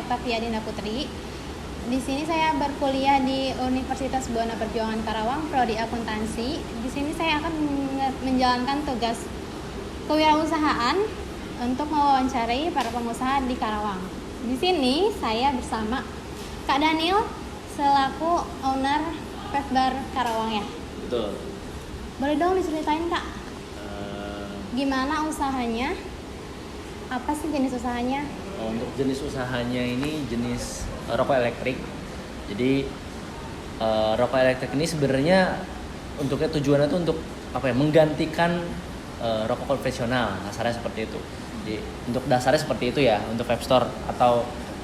Octavia Dinda Putri. Di sini saya berkuliah di Universitas Buana Perjuangan Karawang, prodi akuntansi. Di sini saya akan menjalankan tugas kewirausahaan untuk mewawancarai para pengusaha di Karawang. Di sini saya bersama Kak Daniel selaku owner Pevbar Karawang ya. Betul. Boleh dong diceritain Kak, gimana usahanya? Apa sih jenis usahanya? Untuk jenis usahanya ini jenis rokok elektrik. Jadi rokok elektrik ini sebenarnya untuknya tujuannya itu untuk apa ya? Menggantikan rokok konvensional, dasarnya seperti itu. Jadi untuk dasarnya seperti itu ya untuk vape store atau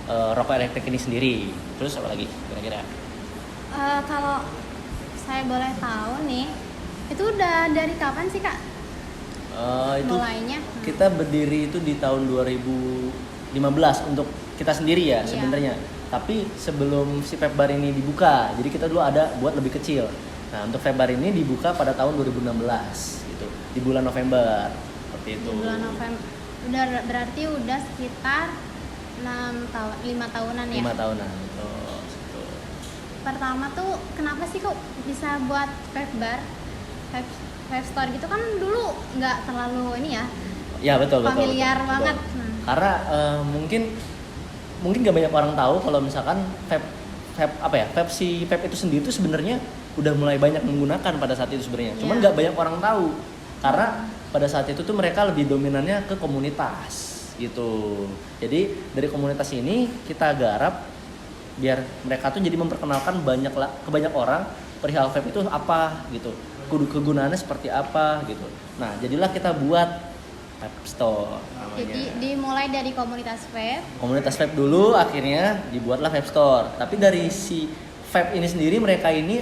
rokok elektrik ini sendiri. Terus apa lagi kira-kira? Kalau saya boleh tahu nih, itu udah dari kapan sih Kak? Itu Mulainya? kita berdiri itu di tahun 2015 untuk kita sendiri ya sebenarnya. Tapi sebelum si vape bar ini dibuka, jadi kita dulu ada buat lebih kecil. Nah untuk vape bar ini dibuka pada tahun 2016 gitu, di bulan November seperti itu. Di bulan November. Udah berarti udah sekitar 5 tahunan ya? 5 tahunan betul. Pertama tuh kenapa sih kok bisa buat vape bar? Vape store gitu kan dulu nggak terlalu ini ya? Ya betul. Familiar banget. Karena mungkin nggak banyak orang tahu kalau misalkan vape itu sendiri itu sebenarnya udah mulai banyak menggunakan pada saat itu sebenarnya. Cuman nggak banyak orang tahu karena pada saat itu tuh mereka lebih dominannya ke komunitas gitu. Jadi dari komunitas ini kita garap biar mereka tuh jadi memperkenalkan ke banyak orang perihal vape itu apa gitu, kegunaannya seperti apa gitu. Nah jadilah kita buat vape store namanya. Jadi dimulai dari komunitas vape. Komunitas vape dulu, akhirnya dibuatlah vape store. Tapi dari si vape ini sendiri mereka ini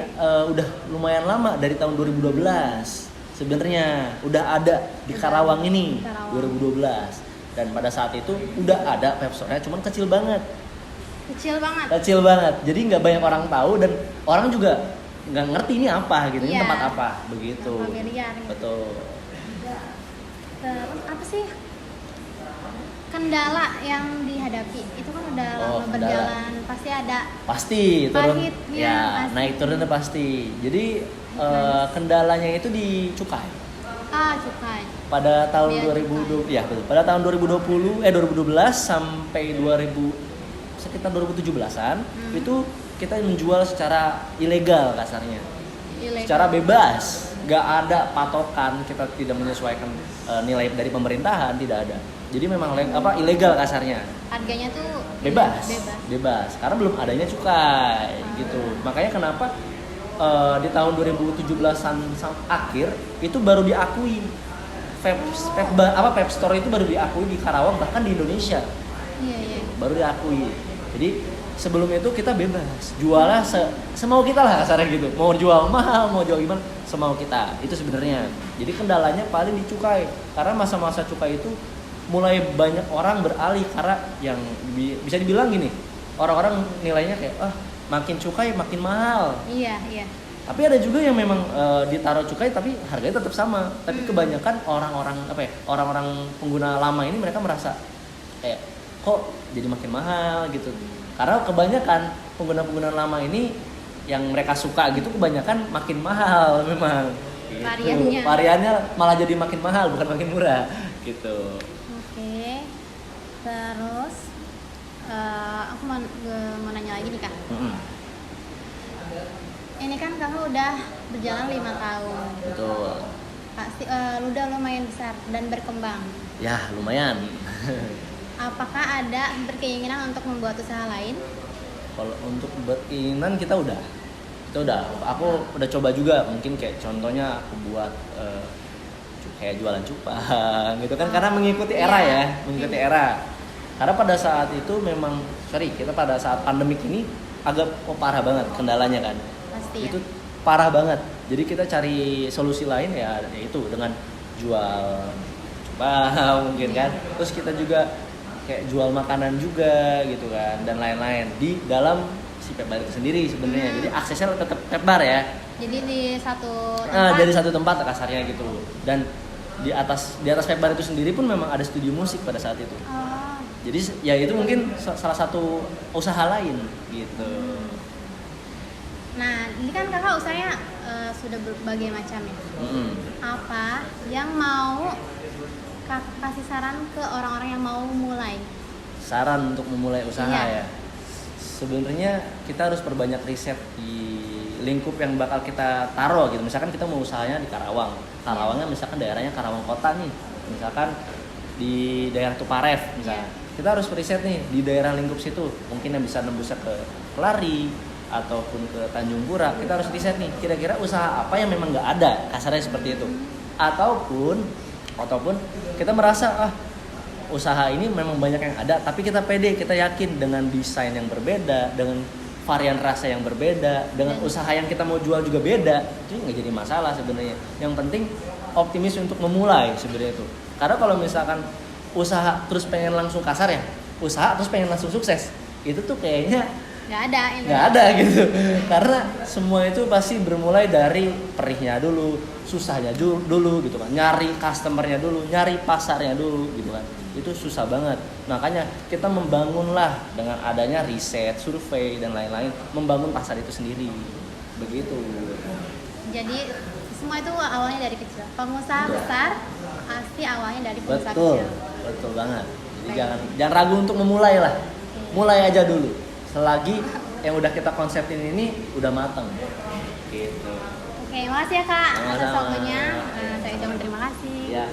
udah lumayan lama, dari tahun 2012 sebenarnya udah ada di Karawang ini. 2012. Dan pada saat itu udah ada vape store-nya, cuman kecil banget. Kecil banget. Jadi nggak banyak orang tahu dan orang juga nggak ngerti ini apa gitu, ini tempat apa begitu. Familiar. Betul. Terus apa sih kendala yang dihadapi? Itu kan udah lama berjalan, pasti ada. Pasti turun. Pahitnya, Ya, pasti. naik turunnya pasti. Jadi kendalanya itu di cukai. Cukai. Pada tahun Biaya 2020 ya betul. Pada tahun 2012 sampai sekitar 2017-an itu kita menjual secara ilegal kasarnya. Secara bebas, nggak ada patokan, kita tidak menyesuaikan nilai dari pemerintahan, tidak ada. Jadi memang ilegal kasarnya. Harganya tuh Bebas. Karena belum adanya cukai gitu. Makanya kenapa di tahun 2017-an akhir itu baru diakui vape store itu baru diakui di Karawang, bahkan di Indonesia. Iya. Baru diakui. Jadi sebelum itu kita bebas, jualnya semau kita lah kasarnya gitu. Mau jual mahal, mau jual gimana, semau kita. Itu sebenarnya. Jadi kendalanya paling di cukai. Karena masa-masa cukai itu mulai banyak orang beralih karena yang bisa dibilang gini, orang-orang nilainya kayak makin cukai makin mahal. Iya. Tapi ada juga yang memang ditaruh cukai tapi harganya tetap sama. Tapi kebanyakan orang-orang pengguna lama ini mereka merasa kayak kok jadi makin mahal gitu. Karena kebanyakan pengguna-pengguna lama ini yang mereka suka gitu kebanyakan makin mahal memang. Gitu. Variannya malah jadi makin mahal bukan makin murah gitu. Oke. Terus aku mau nanya lagi nih Kak. Ini kan kamu udah berjalan 5 tahun. Betul. Pasti udah lumayan besar dan berkembang. Ya lumayan. Apakah ada berkeinginan untuk membuat usaha lain? Kalau untuk berkeinginan kita udah. Aku udah coba juga, mungkin kayak contohnya aku buat kayak jualan cupang gitu kan, karena mengikuti era era. Karena pada saat itu memang kita pada saat pandemik ini agak parah banget kendalanya kan. Pasti itu parah banget. Jadi kita cari solusi lain ya itu dengan jual cupang mungkin kan. Terus kita juga kayak jual makanan juga gitu kan dan lain-lain di dalam si vape bar itu sendiri sebenarnya. Jadi aksesnya tetap vape bar ya. Jadi di satu tempat. Dari satu tempat kasarnya gitu. Dan di atas vape bar itu sendiri pun memang ada studio musik pada saat itu. Jadi ya itu mungkin salah satu usaha lain gitu. Nah, ini kan kakak usahanya sudah berbagai macam ya. Apa yang mau kakak kasih saran ke orang-orang yang mau mulai? Saran untuk memulai usaha Iya. ya. Sebenarnya kita harus perbanyak riset di lingkup yang bakal kita taruh gitu. Misalkan kita mau usahanya di Karawang. Karawangnya misalkan daerahnya Karawang Kota nih. Misalkan di daerah Tuparef misalnya. Kita harus riset nih di daerah lingkup situ. Mungkin yang bisa nembusnya ke Kelari ataupun ke Tanjung Pura. Kita harus riset nih kira-kira usaha apa yang memang nggak ada, kasarnya seperti itu. Ataupun kita merasa usaha ini memang banyak yang ada, tapi kita pede, kita yakin dengan desain yang berbeda, dengan varian rasa yang berbeda, dengan usaha yang kita mau jual juga beda, itu nggak jadi masalah sebenarnya. Yang penting optimis untuk memulai sebenarnya itu. Karena kalau misalkan usaha terus pengen langsung kasar ya, usaha terus pengen langsung sukses, itu tuh kayaknya nggak ada gitu. Karena semua itu pasti bermulai dari perihnya dulu, susahnya dulu gitu kan, nyari customernya dulu, nyari pasarnya dulu gitu kan. Itu susah banget. Makanya kita membangunlah dengan adanya riset, survei dan lain-lain, membangun pasar itu sendiri. Begitu. Jadi semua itu awalnya dari kecil. Pengusaha besar pasti awalnya dari pengusaha Betul. kecil. Betul banget. Jadi jangan ragu untuk memulai lah. Mulai aja dulu. Selagi yang udah kita konsepin ini udah matang. Gitu. Oke, makasih ya Kak atas Sama-sama. waktunya. Saya ucapkan terima kasih. Ya.